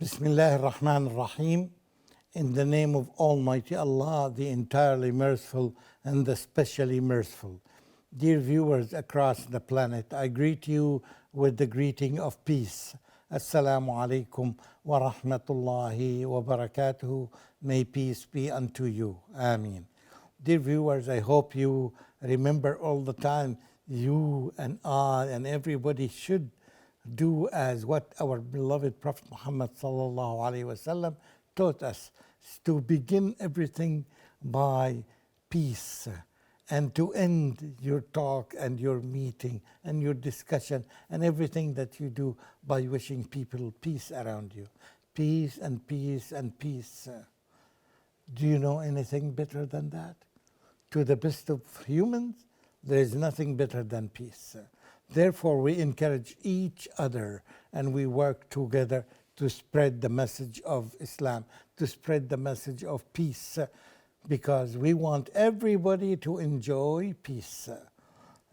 Bismillah ar-Rahman ar-Rahim. In the name of Almighty Allah, the entirely merciful and the specially merciful. Dear viewers across the planet, I greet you with the greeting of peace. Assalamu alaikum wa rahmatullahi wa barakatuhu. May peace be unto you. Ameen. Dear viewers, I hope you remember all the time, you and I and everybody should do as what our beloved Prophet Muhammad sallallahu alaihi wasallam taught us, to begin everything by peace and to end your talk and your meeting and your discussion and everything that you do by wishing people peace around you. Peace and peace and peace. Do you know anything better than that? To the best of humans, there is nothing better than peace. Therefore, we encourage each other and we work together to spread the message of Islam, to spread the message of peace, because we want everybody to enjoy peace.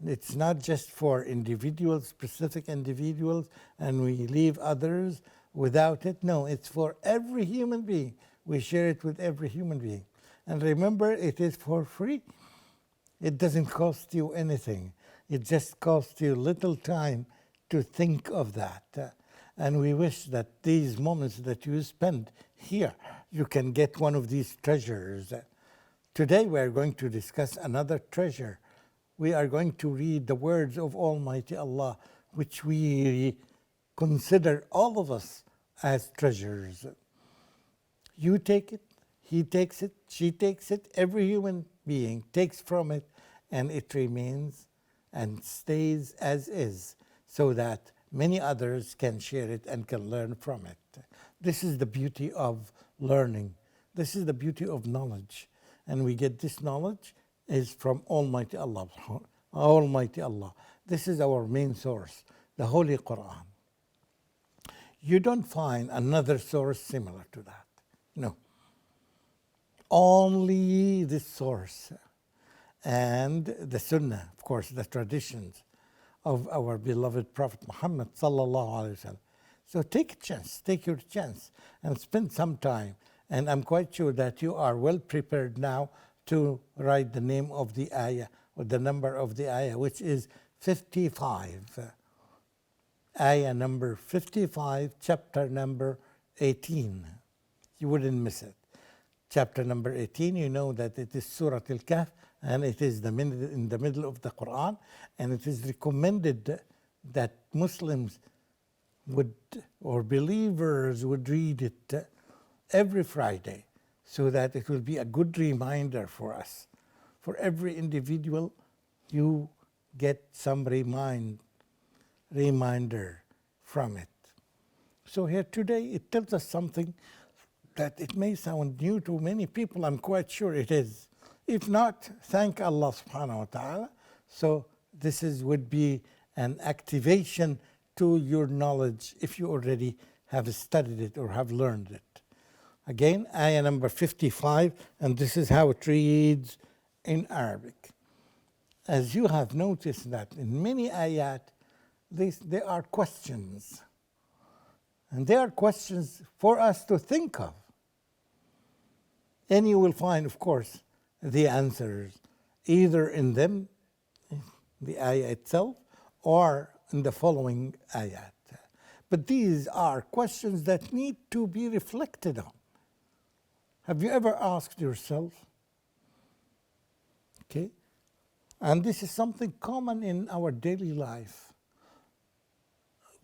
It's not just for individuals, specific individuals, and we leave others without it. No, it's for every human being. We share it with every human being. And remember, it is for free. It doesn't cost you anything. It just costs you little time to think of that. And we wish that these moments that you spend here, you can get one of these treasures. Today we are going to discuss another treasure. We are going to read the words of Almighty Allah, which we consider all of us as treasures. You take it, he takes it, she takes it, every human being takes from it, and it remains and stays as is, so that many others can share it and can learn from it. This is the beauty of learning. This is the beauty of knowledge. And we get this knowledge is from Almighty Allah. Almighty Allah. This is our main source, the Holy Quran. You don't find another source similar to that. No. Only this source. And the Sunnah, of course, the traditions of our beloved Prophet Muhammad sallallahu alaihi wasallam. So take a chance, take your chance, and spend some time. And I'm quite sure that you are well prepared now to write the name of the ayah or the number of the ayah, which is 55. Ayah number 55, chapter number 18. You wouldn't miss it. Chapter number 18, you know that it is Surah Al-Kahf, and it is in the middle of the Quran, and it is recommended that Muslims would, or believers would read it every Friday, so that it will be a good reminder for us. For every individual, you get some reminder from it. So here today, it tells us something that it may sound new to many people. I'm quite sure it is. If not, thank Allah subhanahu wa ta'ala. So this would be an activation to your knowledge if you already have studied it or have learned it. Again, ayah number 55, and this is how it reads in Arabic. As you have noticed that in many ayat, there are questions. And they are questions for us to think of. And you will find, of course, the answers either in them, the ayah itself, or in the following ayat. But these are questions that need to be reflected on. Have you ever asked yourself? Okay? And this is something common in our daily life.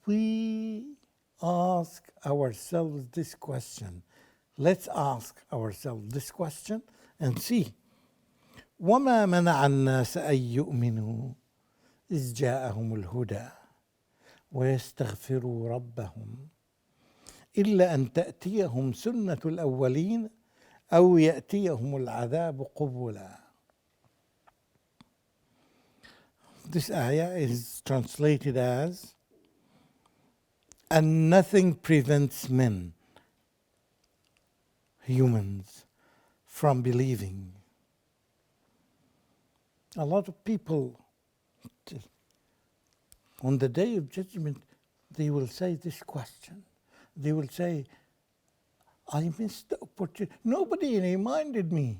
We ask ourselves this question. Let's ask ourselves this question and see. وَمَا مَنَعَ النَّاسَ أَن يُؤْمِنُوا إِذْ جَاءَهُمُ الْهُدَى وَيَسْتَغْفِرُوا رَبَّهُمْ إِلَّا أَن تَأْتِيَهُمْ سُنَّةُ الْأَوَّلِينَ أَوْ يَأْتِيَهُمُ الْعَذَابُ قُبُلًا. This ayah is translated as, and nothing prevents men, humans, from believing. A lot of people, on the day of judgment, they will say this question. They will say, I missed the opportunity. Nobody reminded me.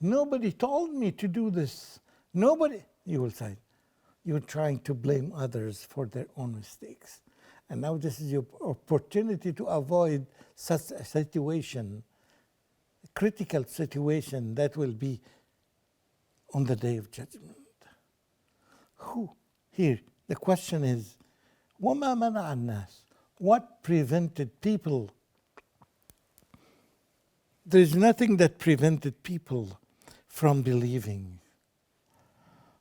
Nobody told me to do this. Nobody, you will say. You're trying to blame others for their own mistakes. And now this is your opportunity to avoid such a situation, a critical situation that will be on the day of judgment. Who? Here, the question is, وَمَا مَنَعَ النَّاسِ? What prevented people? There's nothing that prevented people from believing.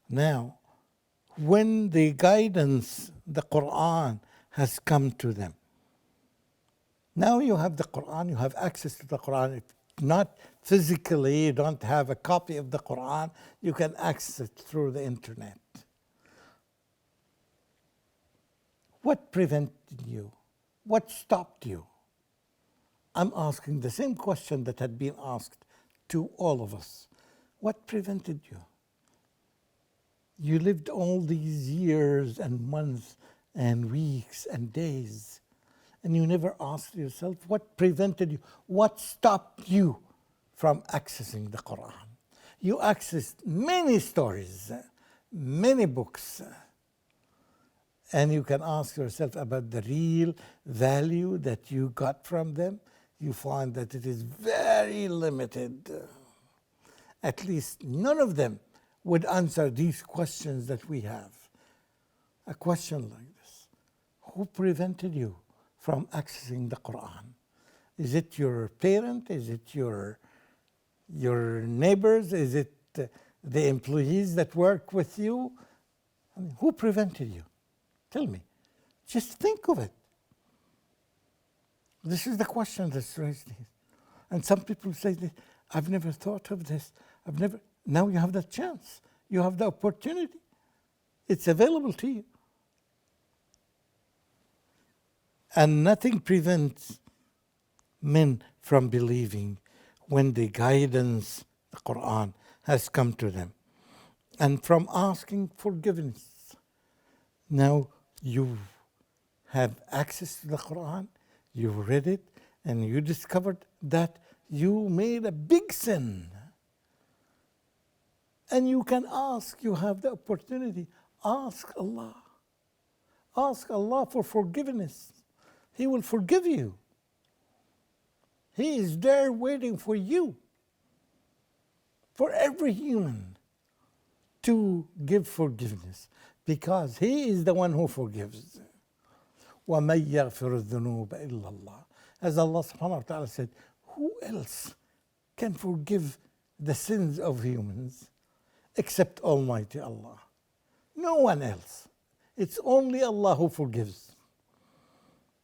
Now, when the guidance, the Quran, has come to them. Now you have the Quran, you have access to the Quran. If not physically, you don't have a copy of the Quran, you can access it through the internet. What prevented you? What stopped you? I'm asking the same question that had been asked to all of us. What prevented you? You lived all these years and months and weeks and days, and you never asked yourself what prevented you, what stopped you from accessing the Quran. You accessed many stories, many books, and you can ask yourself about the real value that you got from them. You find that it is very limited. At least none of them would answer these questions that we have. A question like this: who prevented you from accessing the Quran? Is it your parent? Is it your neighbors? Is it the employees that work with you? I mean, who prevented you? Tell me. Just think of it. This is the question that's raised here. And some people say, I've never thought of this. Now you have the chance. You have the opportunity. It's available to you. And nothing prevents men from believing when the guidance, the Quran, has come to them, and from asking forgiveness. Now you have access to the Quran, you read it, and you discovered that you made a big sin. And you can ask, you have the opportunity, ask Allah. Ask Allah for forgiveness. He will forgive you. He is there waiting for you, for every human, to give forgiveness, because He is the one who forgives. وَمَن يَغْفِرُ الذُّنُوبَ إِلَّا اللَّهُ. As Allah subhanahu wa ta'ala said, who else can forgive the sins of humans except Almighty Allah? No one else. It's only Allah who forgives.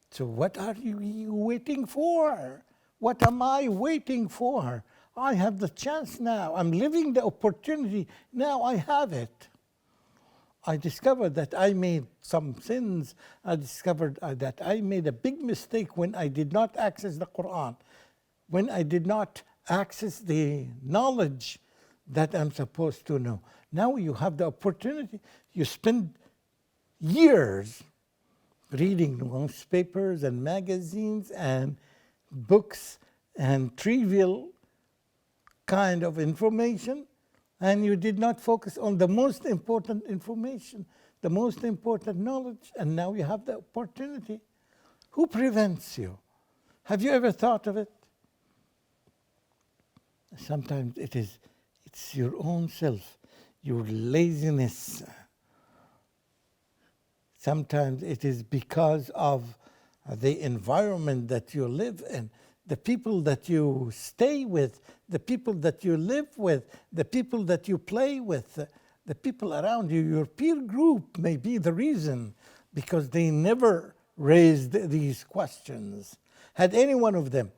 So what are you waiting for? What am I waiting for? I have the chance now. I'm living the opportunity. Now I have it. I discovered that I made some sins. I discovered that I made a big mistake when I did not access the Quran, when I did not access the knowledge that I'm supposed to know. Now you have the opportunity. You spend years reading newspapers and magazines and books and trivial kind of information, and you did not focus on the most important information, the most important knowledge, and now you have the opportunity. Who prevents you? Have you ever thought of it? Sometimes it's your own self, your laziness. Sometimes it is because of the environment that you live in, the people that you stay with, the people that you live with, the people that you play with, the people around you. Your peer group may be the reason, because they never raised these questions. Had any one of them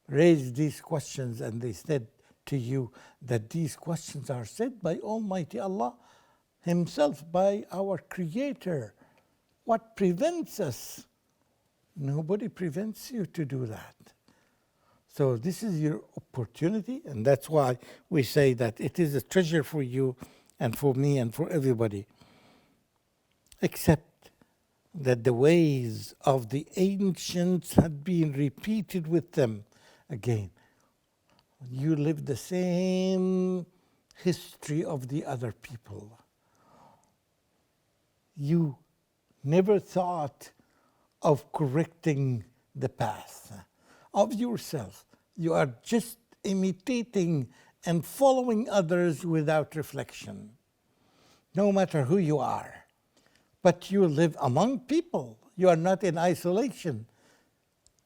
raised these questions and they said to you that these questions are said by Almighty Allah Himself, by our Creator, what prevents us? Nobody prevents you to do that. So this is your opportunity, and that's why we say that it is a treasure for you and for me and for everybody. Except that the ways of the ancients had been repeated with them again. You live the same history of the other people. You never thought of correcting the path of yourself. You are just imitating and following others without reflection, no matter who you are. But you live among people. You are not in isolation.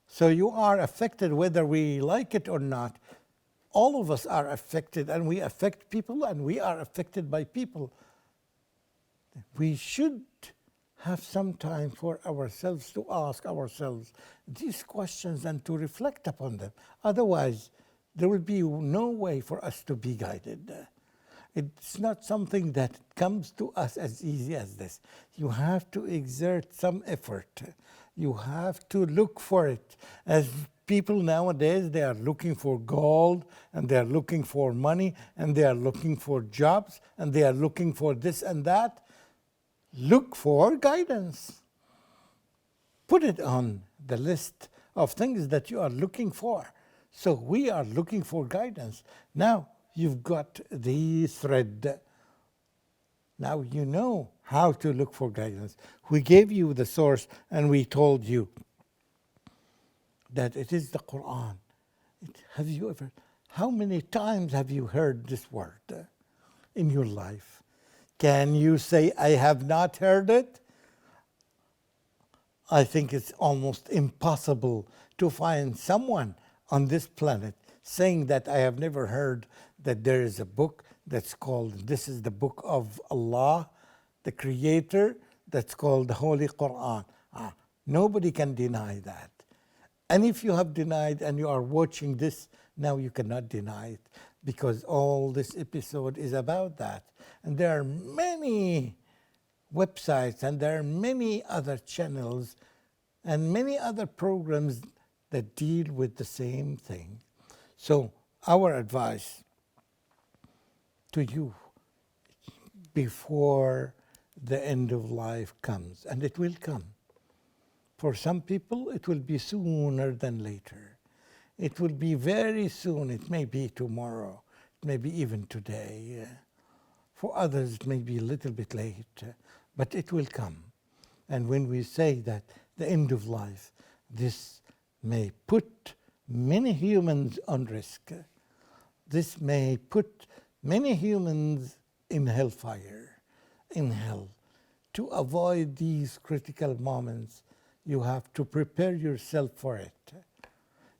So you are affected whether we like it or not. All of us are affected, and we affect people, and we are affected by people. We should have some time for ourselves to ask ourselves these questions and to reflect upon them. Otherwise, there will be no way for us to be guided. It's not something that comes to us as easy as this. You have to exert some effort. You have to look for it. As people nowadays, they are looking for gold, and they are looking for money, and they are looking for jobs, and they are looking for this and that. Look for guidance. Put it on the list of things that you are looking for. So we are looking for guidance. Now you've got the thread. Now you know how to look for guidance. We gave you the source, and we told you that it is the Quran. Have you ever, how many times have you heard this word in your life? Can you say, I have not heard it? I think it's almost impossible to find someone on this planet saying that I have never heard that there is a book that's called, this is the book of Allah, the Creator, that's called the Holy Quran. Nobody can deny that. And if you have denied and you are watching this, now you cannot deny it, because all this episode is about that. And there are many websites, and there are many other channels, and many other programs that deal with the same thing. So our advice to you before the end of life comes, and it will come. For some people, it will be sooner than later. It will be very soon. It may be tomorrow. It may be even today. For others, it may be a little bit late, but it will come. And when we say that the end of life, this may put many humans on risk. This may put many humans in hellfire, in hell. To avoid these critical moments, you have to prepare yourself for it.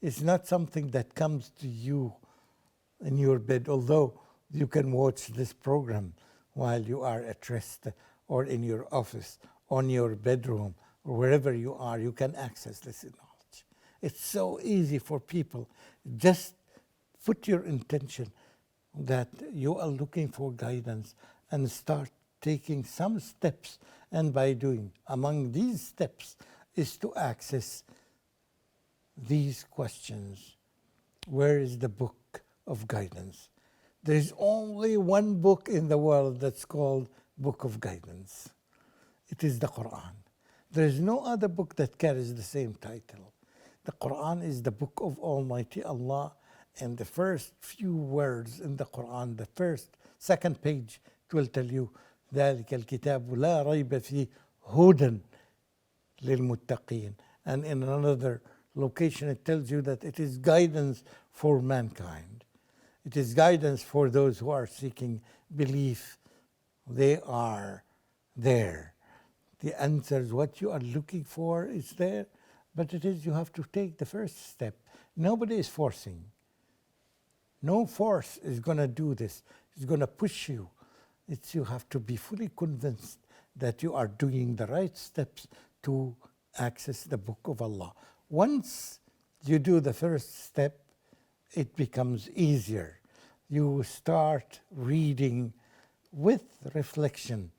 It's not something that comes to you in your bed, although you can watch this program while you are at rest, or in your office, on your bedroom, or wherever you are, you can access this knowledge. It's so easy for people. Just put your intention that you are looking for guidance and start taking some steps. And by doing, among these steps is to access these questions. Where is the book of guidance? There is only one book in the world that's called Book of Guidance. It is the Quran. There is no other book that carries the same title. The Quran is the book of Almighty Allah, and the first few words in the Quran, the second page, it will tell you, ذَلِكَ الْكِتَابُ لَا رَيْبَ فِيهِ هُدًى لِلْمُتَّقِينَ. And in another location, it tells you that it is guidance for mankind. It is guidance for those who are seeking belief. They are there. The answers, what you are looking for is there, but it is you have to take the first step. Nobody is forcing. No force is going to do this. It's going to push you. It's you have to be fully convinced that you are doing the right steps to access the Book of Allah. Once you do the first step, it becomes easier. You start reading with reflection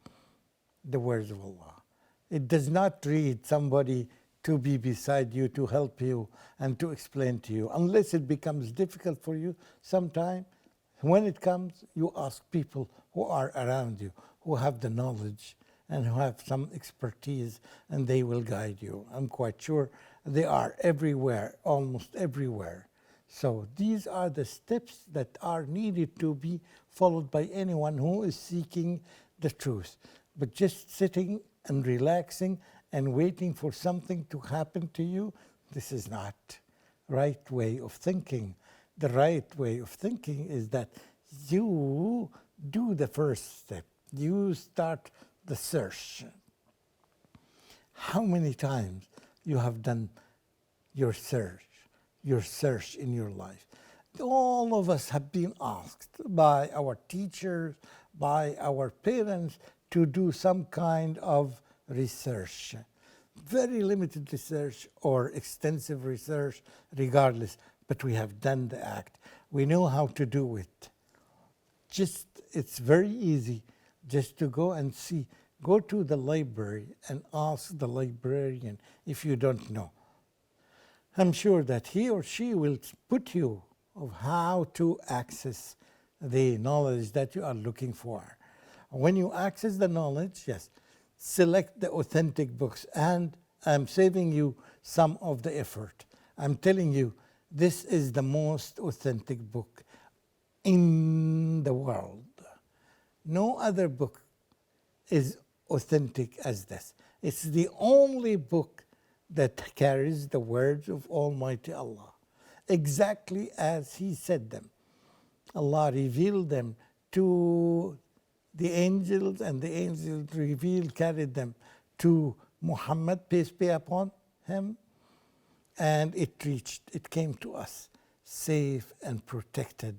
the words of Allah. It does not read somebody to be beside you, to help you, and to explain to you. Unless it becomes difficult for you sometime, when it comes, you ask people who are around you, who have the knowledge and who have some expertise, and they will guide you. I'm quite sure they are everywhere, almost everywhere. So these are the steps that are needed to be followed by anyone who is seeking the truth. But just sitting and relaxing and waiting for something to happen to you, this is not right way of thinking. The right way of thinking is that you do the first step. You start the search. How many times you have done your search in your life? All of us have been asked by our teachers, by our parents, to do some kind of research. Very limited research or extensive research, regardless, but we have done the act. We know how to do it. It's very easy just to go and see. Go to the library and ask the librarian if you don't know. I'm sure that he or she will put you of how to access the knowledge that you are looking for. When you access the knowledge, yes, select the authentic books. And I'm saving you some of the effort. I'm telling you, this is the most authentic book in the world. No other book is authentic as this. It's the only book that carries the words of Almighty Allah, exactly as He said them. Allah revealed them to the angels, and the angels carried them to Muhammad, peace be upon him, and it came to us safe and protected,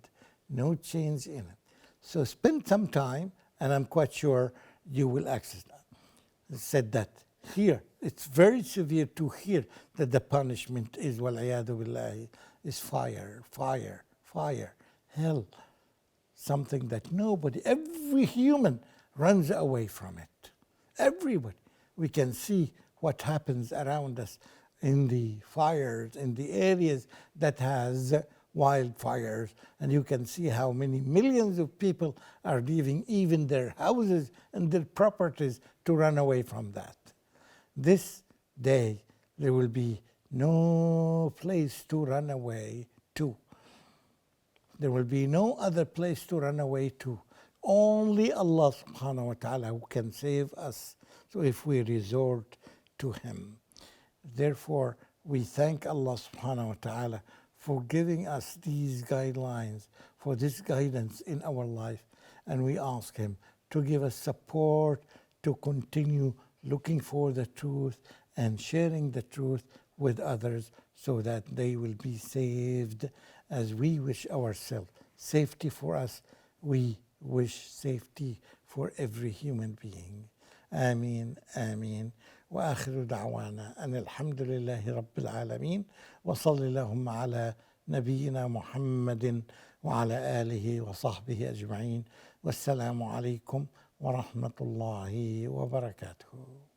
no change in it. So spend some time, and I'm quite sure you will access that. It said that here, it's very severe to hear that the punishment is, wal-iyadu billahi, is fire, hell. Something that every human runs away from it. Everybody. We can see what happens around us in the fires, in the areas that has wildfires, and you can see how many millions of people are leaving even their houses and their properties to run away from that. This day, there will be no place to run away to. There will be no other place to run away to. Only Allah subhanahu wa ta'ala who can save us. So if we resort to Him. Therefore, we thank Allah subhanahu wa ta'ala for giving us these guidelines, for this guidance in our life. And we ask Him to give us support to continue looking for the truth and sharing the truth with others so that they will be saved as we wish ourselves. Safety for us, we wish safety for every human being. آمين آمين وآخر دعوانا أن الحمد لله رب العالمين وصل اللهم على نبينا محمد وعلى آله وصحبه أجمعين والسلام عليكم ورحمة الله وبركاته.